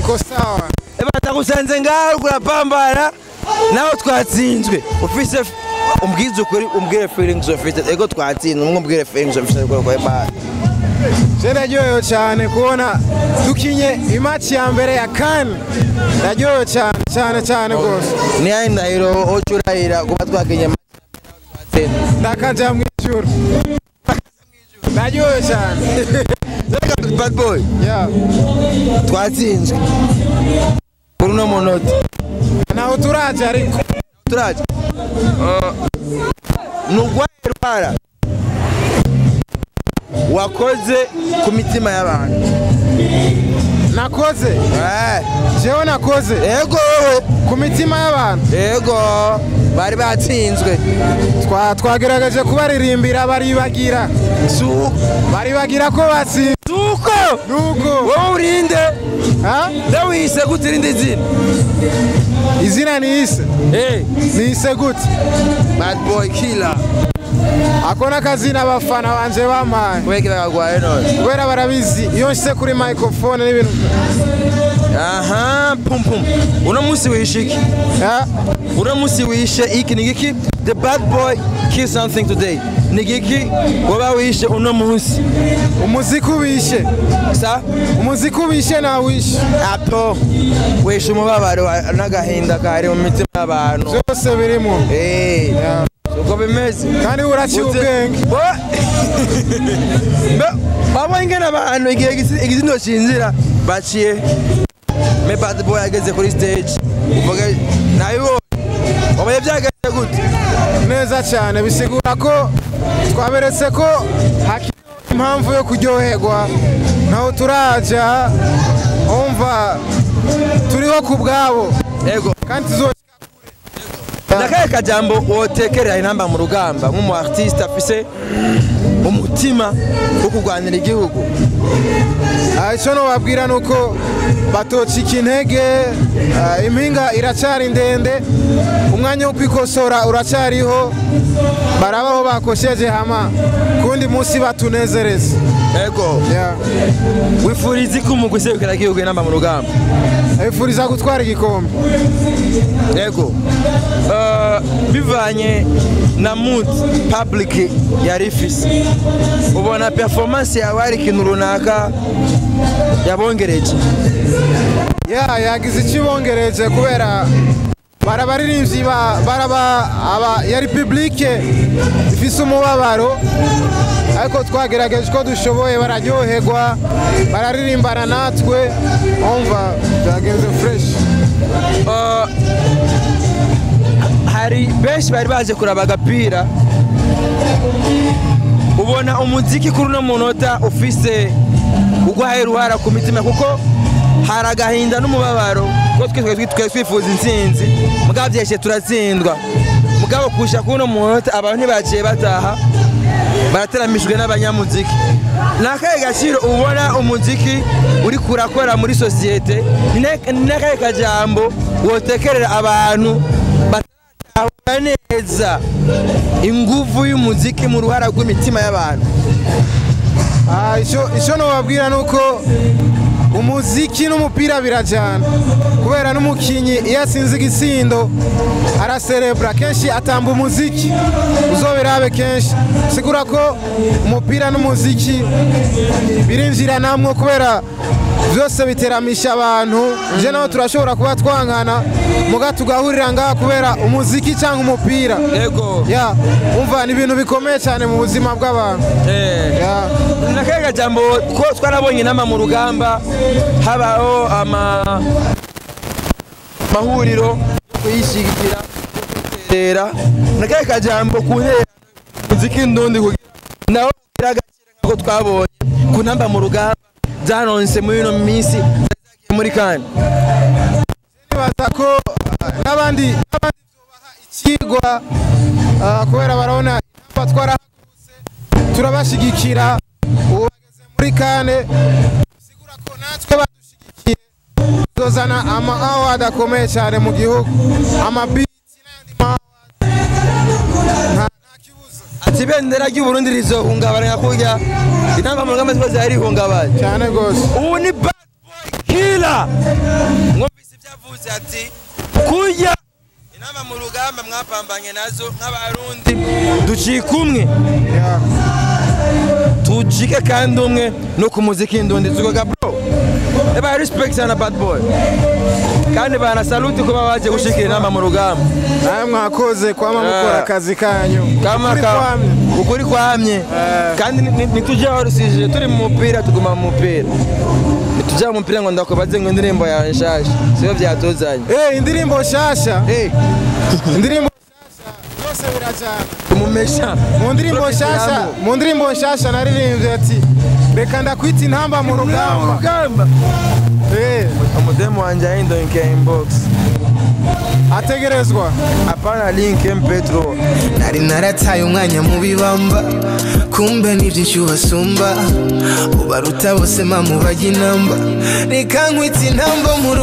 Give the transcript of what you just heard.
iko sawa. Batagusanze ngaho kurapambara naho twatsinzwe ufise umbwiza ukuri umbwire feelings ufite ego twatsinzwe umbwire feelings ufite kwa Imana. Ndaryohewe cyane kubona dukinye imatch ya mbere ya CAN. Ndaryohewe cyane gose. Ni ayi ndahiro ocurahira kuba twakinye ndakaja mwijuru. Ndaryohewe cyane. Bad boy. Yeah. Twatsinzwe. Kuri no monota. Naho turaje ariko. Turaje. Nugwara. Wakoze ku mitima y'abantu. Nakoze. Jewe nakoze. Ego ku mitima y'abantu. Ego bari batsinzwe. Twagerageje kubaririmbira baribagira. Baribagira ko batsinzwe. Nuko. Wowe urinde. Ndawise gutirinde izina. Izina ni ise. Ni gute. Bad boy killer. Akona kazina abafana banje bamaye. Kubera bagwaye none. Kubera barabizi iyo nshyize kuri microphone n'ibintu. Aha, pum pum. Uno musi wishiki. Uno musi wishe iki nigiki. The bad boy kill something today. Nigiki waba wishe uno musi. Umuziki ubishe. Sa? Umuziki ubishe na wishe. Apo. Wishe umubabaro n'agahinda kari mu mitima y'abantu. Byose birimo. Uko bimeze. Kandi uraciye ubwenge. Baba ingena abantu igihe igizindo cinzira baciye. Me bad boy ageze kuri stage. Uvuga nayo wabaye byageze gute? Neza cyane bisigura ko twaberetse ko hakiri impamvu yo kuryoherwa naho turaja umva turiho ku bwabo. Ego kandi tuzoshika kure. Nakaye kajambo wotekerera inamba mu rugamba nk'umu artiste afise umutima wo kurwanira igihugu. Icyo no babwira nuko batocika intege, impinga iracari ndende, umwanya wo kwikosora uracariho, barabaho bakosheje hama kundi munsi batunezereza. Ego wifuriza ko umugusebukira igihugu inamba mu rugamba? Wifuriza gutwara igikombe. Ego bivanye na mood public yari ifise, ubona performance yawe ari ikintu runaka yabongereje? Yagize ikibongereje kubera barabaririmbyi yari public ifise umubabaro, ariko twagerageje ko dushoboye bararyoherwa bararirimbana natwe umva byagenze fresh. Hari benshi bari baje kuraba agapira, ubona umuziki kuri no munota ufise ugwaye ruhara ku mitima kuko hari agahinda n'umubabaro ko twifuza intsinzi mugabo byeshe turatsindwa, mugabo kusha kuno munota abantu ntibaciye bataha barateramishwe n'abanyamuziki. Nakaye gaciro ubona umuziki uri kurakora muri societe, nakaye kajambo wotekerera abantu batahura neza inguvu y'umuziki mu ruhara rw'imitima y'abantu? Icyo nobabwira nuko umuziki n'umupira birajyana, kubera n'umukinyi iyo asinze igitsindo araserebura kenshi, atamba umuziki uzoberabe kenshi. Sigura ko umupira n'umuziki birinjira namwe kubera byose biteramisha abantu. Je naho turashobora kuba twangana muga tugahurira ngaha kubera umuziki cyangwa umupira. Yego umva ni ibintu bikomeye cyane mu buzima bw'abantu. Nakaye kajambo ko twarabonye nama mu rugamba habaho mahuriro kuyishigikira kuterera. Nakaye kajambo kuntera muziki ndundi kugira naho kiragakira ngo twabonye ku namba mu rugamba zanonse muri no minsi muri CAN. Nibaza ko n'abandi byobaha ikigwa kubera barabona batwarahagurutse turabashigikira ubu bageze muri CAN. Sigura ko natwe badushigikiye tuzana award akomeye cyane mu gihugu, amabiti n'andi nta kibuza. Ati bendera ry'u Burundi rizohungabana kurya inamba mu rugamba zose ari hungabana cyane gose. Ubu ni bad boy kila mwumvise ibyavuze ati kurya inama mu rugamba mwapambanye nazo nk'abarundi ducika umwe tujike kandi umwe no ku muziki ndundi tugoga bro eba respect sana bad boy kandi bana salute kuba baje gushikira inama mu rugamba nawe mwakoze kwama mukora akazi kanyu kama ukuri kwamye kandi nituje horusije turi mu mupira tuguma mu mupira nituje mu mupira ngo ndakubaze ngo indirimbo ya nshasha siyo byatuzanye indirimbo nshasha indirimbo nshasha byose birajana umumesha mu ndirimbo nshasha naririmbye ati reka ndakwita intamba mu rugamba umudemu wanje ahinduke inbox ategerezwa apana link Petro nari narataye umwanya mu bibamba kumbe n'ibyinshi ubasumba ubaruta bose mamu bajya inamba reka nkwita intamba mu